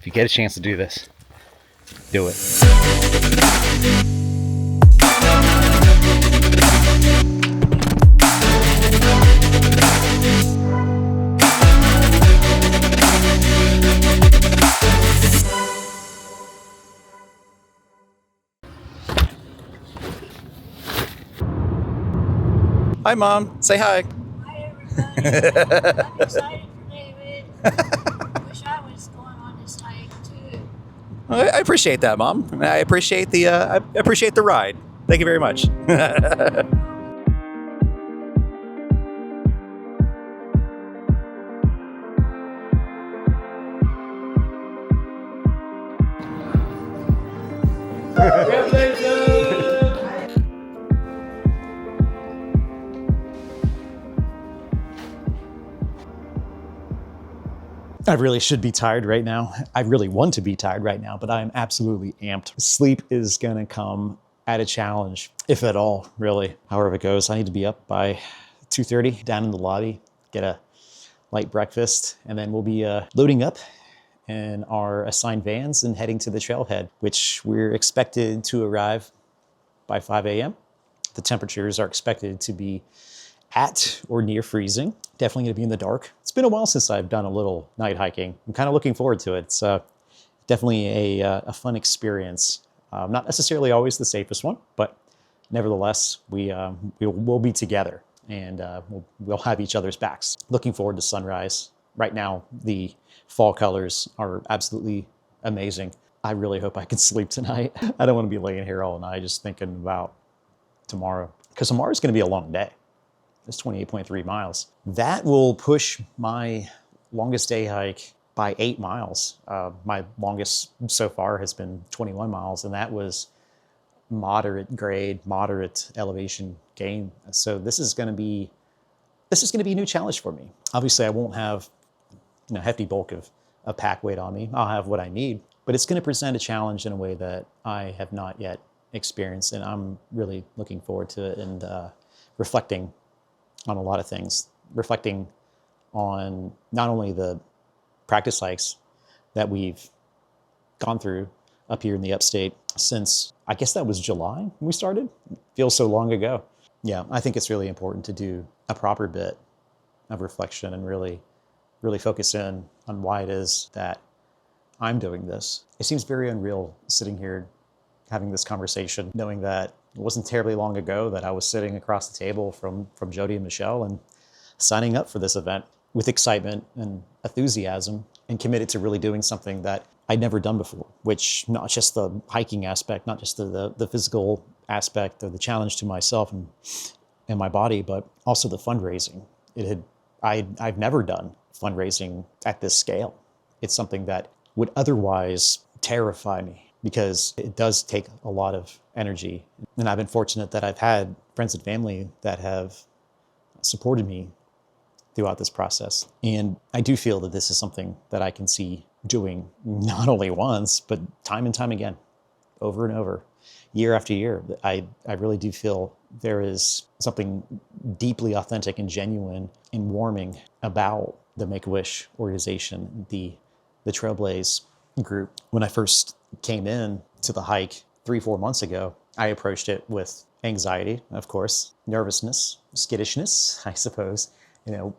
you get a chance to do this, do it. Hi, Mom. Say hi. Hi, everybody. I'm excited for David. Wish I was going on this hike too. I appreciate that, Mom. I appreciate the ride. Thank you very much. I really should be tired right now. I really want to be tired right now, but I'm absolutely amped. Sleep is gonna come at a challenge, if at all, really. However it goes, I need to be up by 2:30, down in the lobby, get a light breakfast, and then we'll be loading up in our assigned vans and heading to the trailhead, which we're expected to arrive by 5 a.m. The temperatures are expected to be at or near freezing. Definitely gonna be in the dark. It's been a while since I've done a little night hiking. I'm kind of looking forward to it. It's definitely a fun experience. Not necessarily always the safest one, but nevertheless, we'll be together and we'll have each other's backs. Looking forward to sunrise. Right now, the fall colors are absolutely amazing. I really hope I can sleep tonight. I don't want to be laying here all night just thinking about tomorrow, because tomorrow's going to be a long day. It's 28.3 miles. That will push my longest day hike by 8 miles. My longest so far has been 21 miles, and that was moderate grade, moderate elevation gain. So this is going to be a new challenge for me. Obviously, I won't have hefty bulk of pack weight on me. I'll have what I need, but it's going to present a challenge in a way that I have not yet experienced, and I'm really looking forward to it and reflecting on a lot of things, reflecting on not only the practice hikes that we've gone through up here in the upstate since, I guess that was July when we started. It feels so long ago. Yeah, I think it's really important to do a proper bit of reflection and really focus in on why it is that I'm doing this. It seems very unreal sitting here having this conversation, knowing that it wasn't terribly long ago that I was sitting across the table from Jody and Michelle and signing up for this event with excitement and enthusiasm and committed to really doing something that I'd never done before, which not just the hiking aspect, not just the physical aspect of the challenge to myself and my body, but also the fundraising. I've never done fundraising at this scale. It's something that would otherwise terrify me, because it does take a lot of energy. And I've been fortunate that I've had friends and family that have supported me throughout this process. And I do feel that this is something that I can see doing not only once, but time and time again, over and over, year after year. I really do feel there is something deeply authentic and genuine and warming about the Make-A-Wish organization, the Trailblaze group. When I first came in to the hike 3-4 months ago, I approached it with anxiety, of course, nervousness, skittishness, I suppose,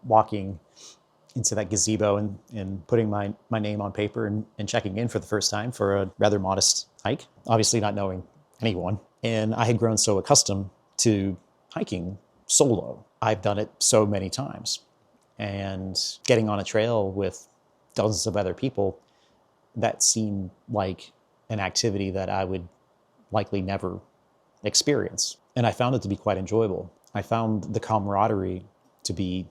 walking into that gazebo and putting my name on paper and checking in for the first time for a rather modest hike, obviously not knowing anyone. And I had grown so accustomed to hiking solo. I've done it so many times. And getting on a trail with dozens of other people, that seemed like an activity that I would likely never experience. And I found it to be quite enjoyable. I found the camaraderie to be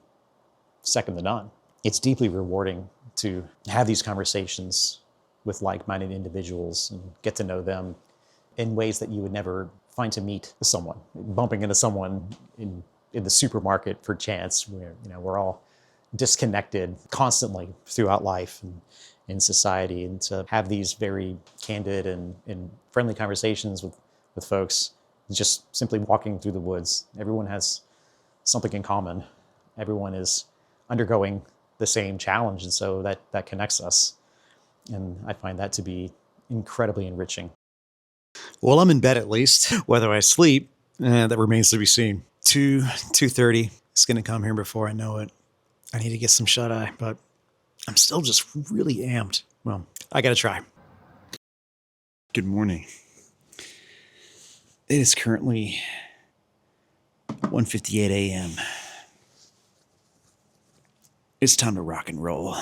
second to none. It's deeply rewarding to have these conversations with like-minded individuals and get to know them in ways that you would never find to meet someone. Bumping into someone in the supermarket for chance, where we're all disconnected constantly throughout life and in society, and to have these very candid and friendly conversations with folks, just simply walking through the woods. Everyone has something in common. Everyone is undergoing the same challenge, and so that connects us. And I find that to be incredibly enriching. Well, I'm in bed at least. Whether I sleep, that remains to be seen. 2:30. It's going to come here before I know it. I need to get some shut-eye, but I'm still just really amped. Well, I got to try. Good morning. It is currently 1:58 a.m. It's time to rock and roll.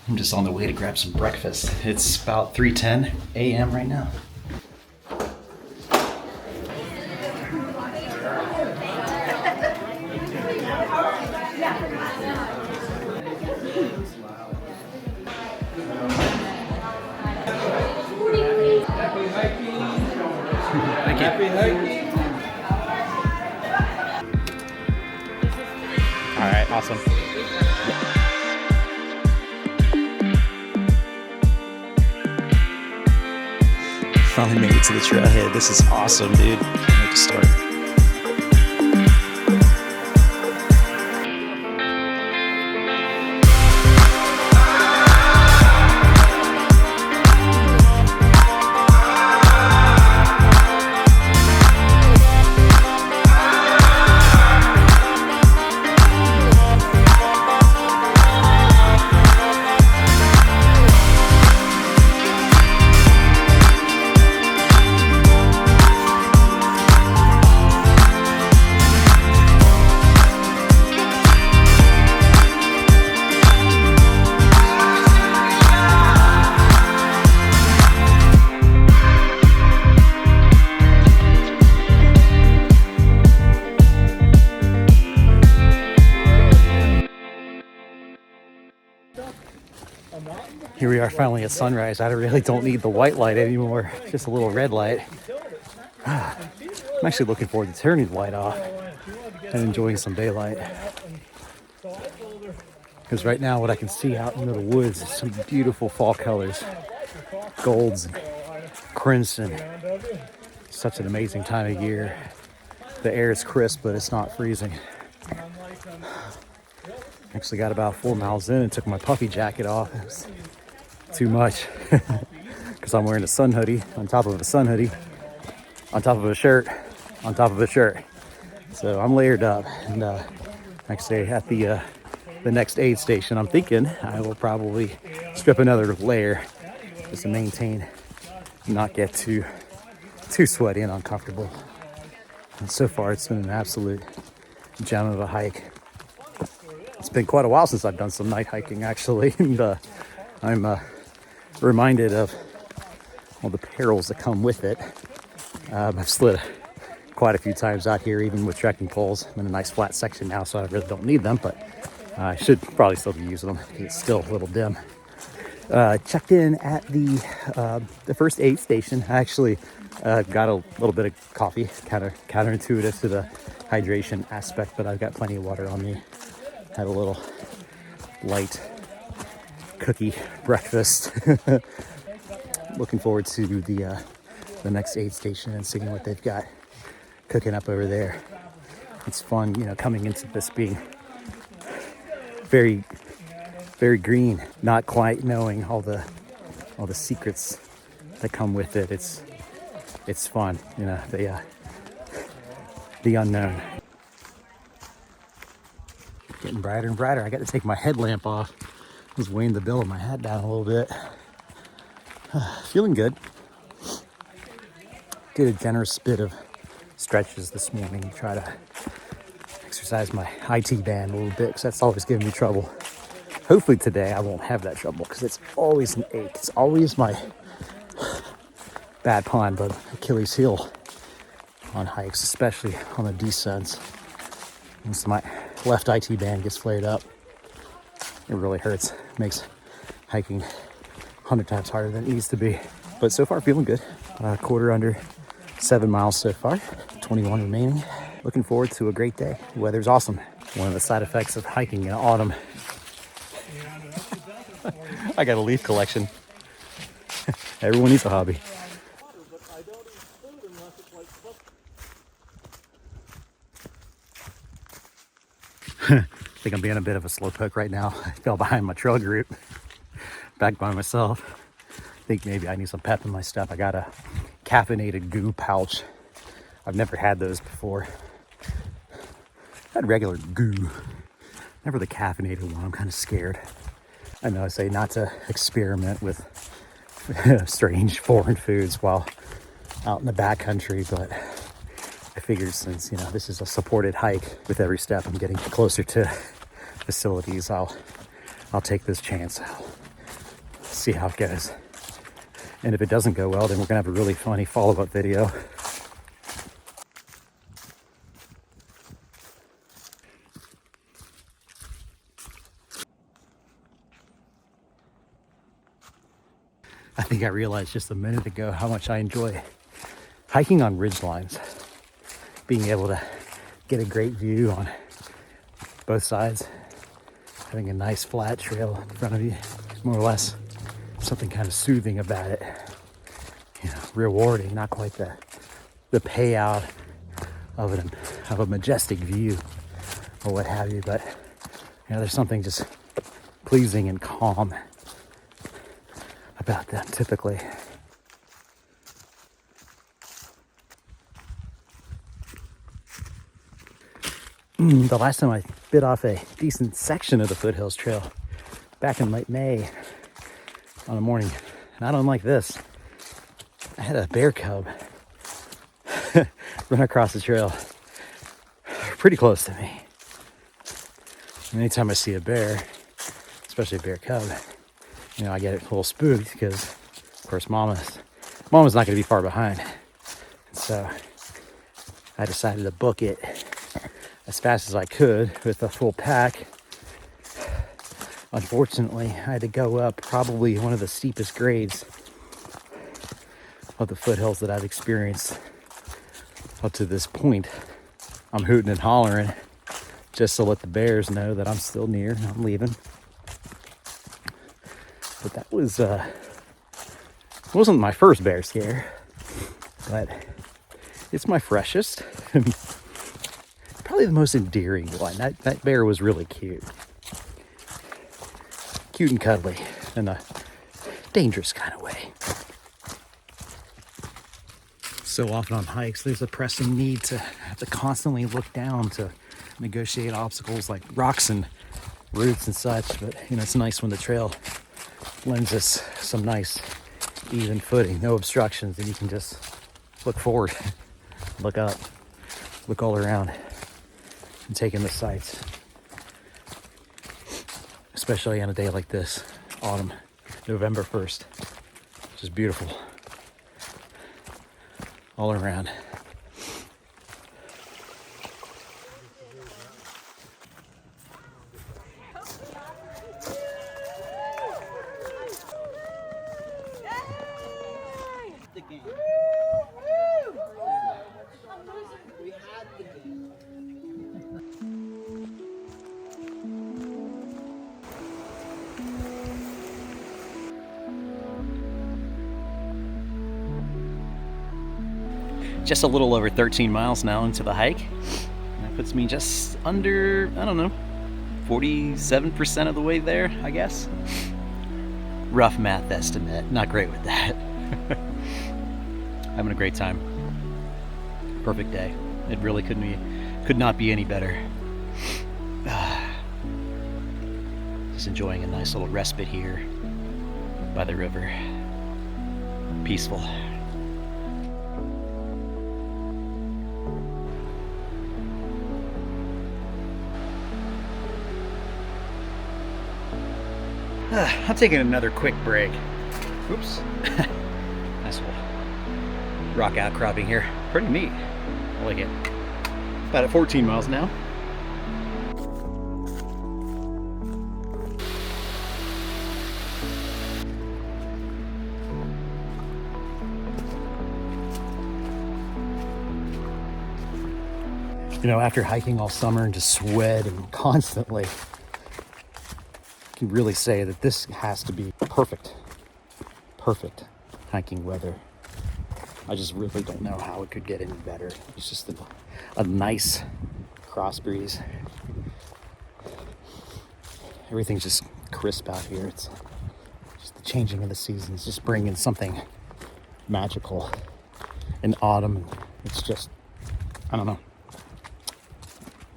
I'm just on the way to grab some breakfast. It's about 3:10 a.m. right now. Happy hiking. All right, awesome. Finally made it to the trailhead. This is awesome, dude. I can't wait to start. Here we are finally at sunrise. I really don't need the white light anymore, just a little red light. I'm actually looking forward to turning the light off and enjoying some daylight. Because right now what I can see out into the woods is some beautiful fall colors. Golds and crimson. Such an amazing time of year. The air is crisp, but it's not freezing. Actually got about 4 miles in and took my puffy jacket off. It was too much because I'm wearing a sun hoodie on top of a sun hoodie on top of a shirt on top of a shirt. So I'm layered up, and actually at the next aid station, I'm thinking I will probably strip another layer just to maintain, not get too sweaty and uncomfortable. And so far it's been an absolute gem of a hike. It's been quite a while since I've done some night hiking, actually, and I'm reminded of all the perils that come with it. I've slid quite a few times out here, even with trekking poles. I'm in a nice flat section now, so I really don't need them, but I should probably still be using them. It's still a little dim. Checked in at the first aid station. I actually got a little bit of coffee, kind of counterintuitive to the hydration aspect, but I've got plenty of water on me. Had a little light cookie breakfast. Looking forward to the next aid station and seeing what they've got cooking up over there. It's fun, coming into this being very, very green, not quite knowing all the secrets that come with it. It's fun, the unknown. Getting brighter and brighter. I got to take my headlamp off. I was weighing the bill of my hat down a little bit. Feeling good. Did a generous bit of stretches this morning to try to exercise my IT band a little bit, because that's always giving me trouble. Hopefully today I won't have that trouble, because it's always an ache. It's always my bad pun, but Achilles heel on hikes, especially on the descents. Once my left IT band gets flared up, it really hurts. Makes hiking 100 times harder than it needs to be. But so far, feeling good. Quarter under 7 miles so far, 21 remaining. Looking forward to a great day. The weather's awesome. One of the side effects of hiking in autumn. I got a leaf collection. Everyone needs a hobby. think I'm being a bit of a slowpoke right now. I fell behind my trail group, back by myself. I think maybe I need some pep in my step. I got a caffeinated goo pouch. I've never had those before. I had regular goo, never the caffeinated one. I'm kind of scared. I know I say not to experiment with strange foreign foods while out in the backcountry, but I figured since, you know, this is a supported hike, with every step I'm getting closer to facilities, I'll take this chance. I'll see how it goes. And if it doesn't go well, then we're gonna have a really funny follow-up video. I think I realized just a minute ago how much I enjoy hiking on ridge lines. Being able to get a great view on both sides, having a nice flat trail in front of you, more or less. Something kind of soothing about it. You know, rewarding, not quite the payout of a majestic view or what have you, but you know, there's something just pleasing and calm about them typically. The last time I bit off a decent section of the Foothills Trail back in late May on a morning, not unlike this, I had a bear cub run across the trail pretty close to me. And anytime I see a bear, especially a bear cub, you know, I get a little spooked because, of course, Mama's not going to be far behind. And so I decided to book it as fast as I could with a full pack. Unfortunately, I had to go up probably one of the steepest grades of the foothills that I've experienced up to this point. I'm hooting and hollering just to let the bears know that I'm still near and I'm leaving. But that was wasn't my first bear scare, but it's my freshest. Probably the most endearing one. That bear was really cute. Cute and cuddly in a dangerous kind of way. So often on hikes, there's a pressing need to have to constantly look down to negotiate obstacles like rocks and roots and such. But, you know, it's nice when the trail lends us some nice even footing, no obstructions, and you can just look forward, look up, look all around, and take in the sights. Especially on a day like this, autumn, November 1st, which is beautiful all around. Just a little over 13 miles now into the hike. That puts me just under, I don't know, 47% of the way there, I guess. Rough math estimate, not great with that. Having a great time. Perfect day. It really could not be any better. Just enjoying a nice little respite here by the river. Peaceful. I'm taking another quick break. Oops. Nice little rock outcropping here. Pretty neat. I like it. About at 14 miles now. You know, after hiking all summer and just sweating constantly, can really say that this has to be perfect hiking weather. I just really don't know how it could get any better. It's just a nice cross breeze. Everything's just crisp out here. It's just the changing of the seasons, just bringing something magical in autumn. It's just, I don't know.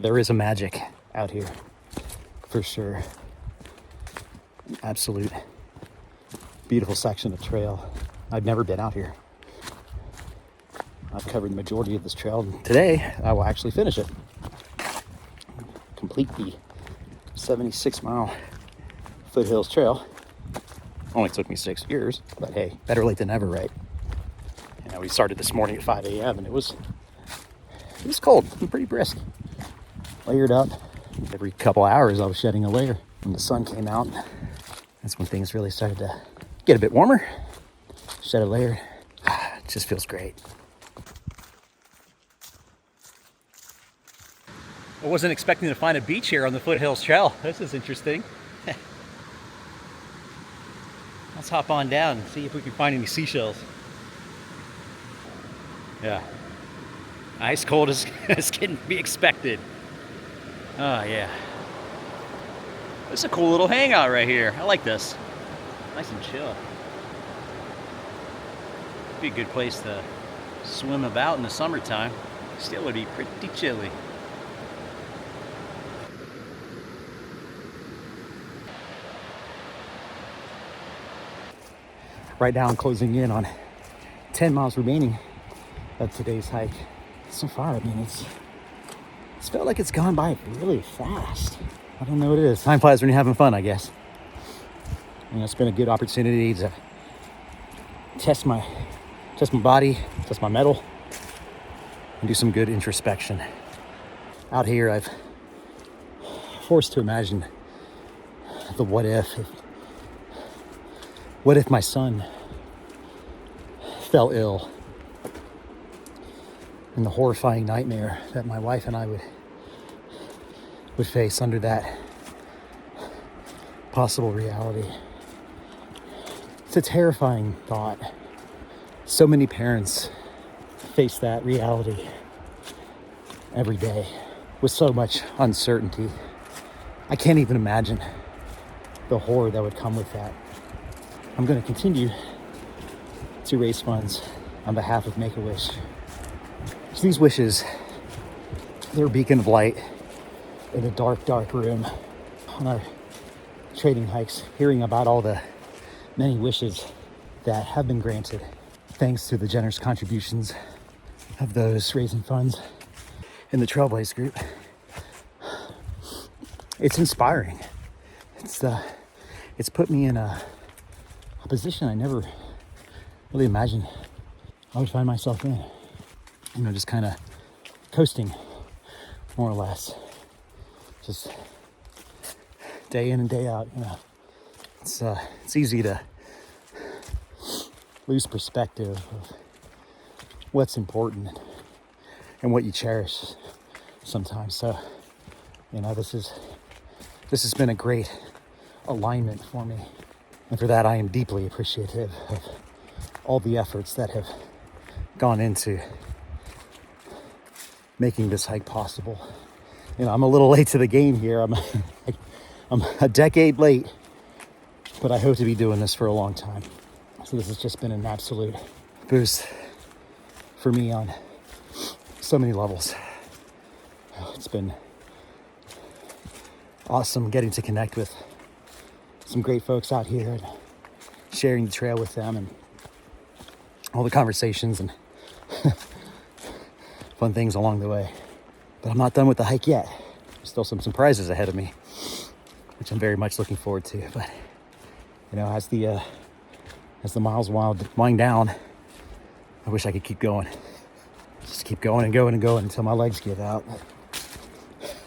There is a magic out here, for sure. An absolute beautiful section of trail. I've never been out here. I've covered the majority of this trail, and today I will actually finish it. Complete the 76-mile Foothills Trail. Only took me 6 years, but hey, better late than never, right? You know, we started this morning at 5 a.m. and it was cold and pretty brisk. Layered up. Every couple hours I was shedding a layer. When the sun came out, that's when things really started to get a bit warmer. Shed a layer. It just feels great. I wasn't expecting to find a beach here on the Foothills Trail. This is interesting. Let's hop on down and see if we can find any seashells. Yeah. Ice cold as can be expected. Oh, yeah. This is a cool little hangout right here. I like this. Nice and chill. Be a good place to swim about in the summertime. Still would be pretty chilly. Right now I'm closing in on 10 miles remaining of today's hike. So far, I mean, it's felt like it's gone by really fast. I don't know what it is. Time flies when you're having fun, I guess. You know, it's been a good opportunity to test my body, test my mettle, and do some good introspection. Out here, I've forced to imagine the what if my son fell ill, and the horrifying nightmare that my wife and I would face under that possible reality. It's a terrifying thought. So many parents face that reality every day with so much uncertainty. I can't even imagine the horror that would come with that. I'm going to continue to raise funds on behalf of Make-A-Wish. So these wishes, they're a beacon of light in a dark, dark room. On our trading hikes, hearing about all the many wishes that have been granted thanks to the generous contributions of those raising funds in the Trailblaze group. It's inspiring. It's put me in a position I never really imagined I would find myself in. You know, just kind of coasting, more or less. Just day in and day out, you know. It's easy to lose perspective of what's important and what you cherish sometimes. So, you know, this has been a great alignment for me. And for that, I am deeply appreciative of all the efforts that have gone into making this hike possible. You know, I'm a little late to the game here. I'm a decade late, but I hope to be doing this for a long time. So this has just been an absolute boost for me on so many levels. It's been awesome getting to connect with some great folks out here and sharing the trail with them and all the conversations and fun things along the way. But I'm not done with the hike yet. There's still some surprises ahead of me, which I'm very much looking forward to. But you know, as the miles wind down, I wish I could keep going. Just keep going and going and going until my legs give out.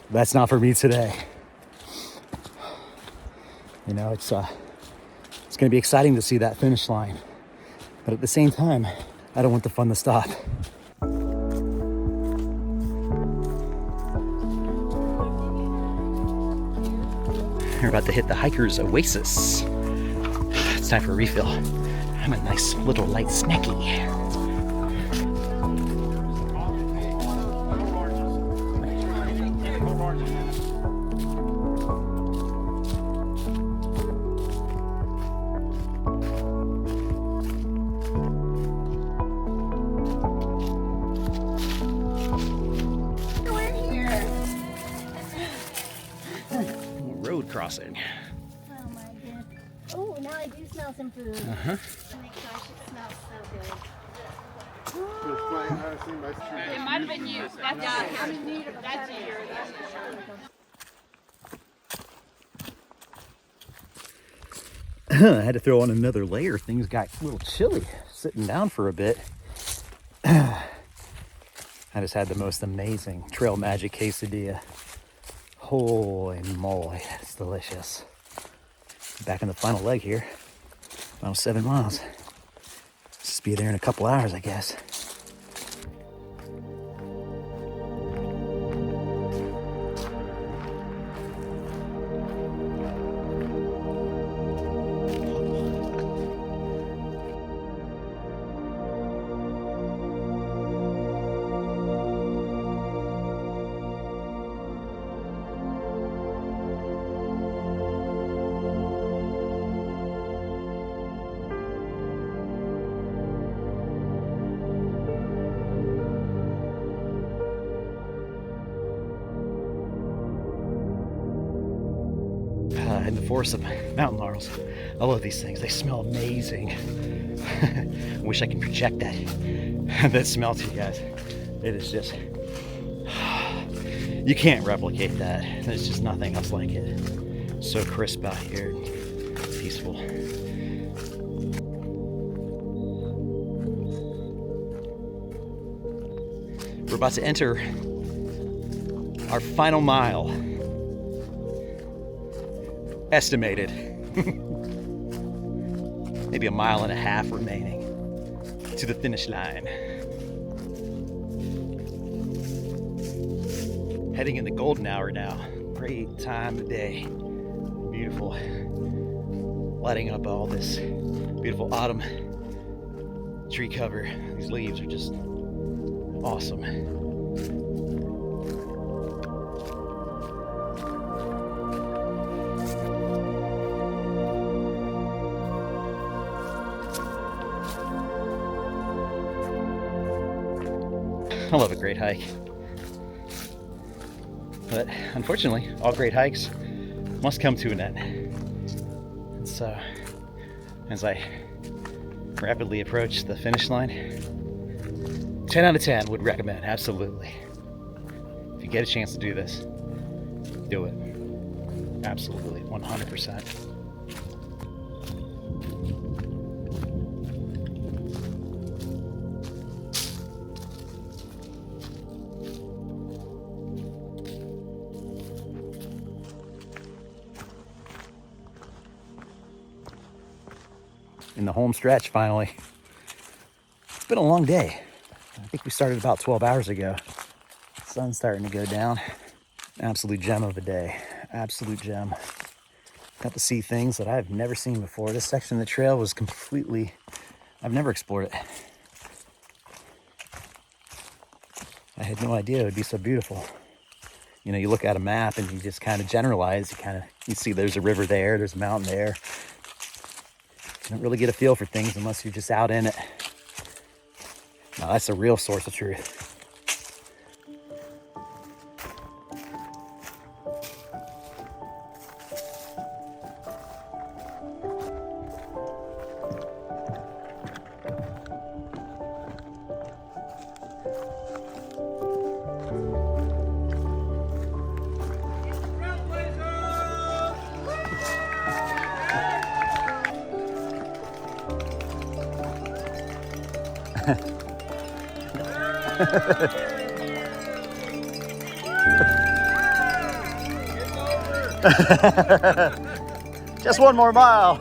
That's not for me today. You know, it's going to be exciting to see that finish line, but at the same time, I don't want the fun to stop. We're about to hit the hiker's Oasis. It's time for a refill. I'm a nice little light snacky. road crossing. Oh my goodness. Oh, now I do smell some food. Uh-huh. Oh my gosh, it smells so good. It might have been you. That's you. I had to throw on another layer. Things got a little chilly sitting down for a bit. I just had the most amazing Trail Magic quesadilla. Holy moly, it's delicious. Back in the final leg here. Final 7 miles. Just be there in a couple hours, I guess. In the forest of mountain laurels. I love these things. They smell amazing. I wish I could project that smell to you guys. It is just, you can't replicate that. There's just nothing else like it. So crisp out here, peaceful. We're about to enter our final mile. Estimated. Maybe a mile and a half remaining to the finish line. Heading in the golden hour now. Great time of day. Beautiful. Lighting up all this beautiful autumn tree cover. These leaves are just awesome. I love a great hike. But unfortunately, all great hikes must come to an end. And so, as I rapidly approach the finish line, 10 out of 10 would recommend, absolutely. If you get a chance to do this, do it. Absolutely, 100%. In the home stretch, finally. It's been a long day. I think we started about 12 hours ago. Sun's starting to go down. Absolute gem of a day. Absolute gem. Got to see things that I've never seen before. This section of the trail was completely, I've never explored it. I had no idea it would be so beautiful. You know, you look at a map and you just kind of generalize. You see there's a river there, there's a mountain there. You don't really get a feel for things unless you're just out in it. Now that's the real source of truth. Just one more mile.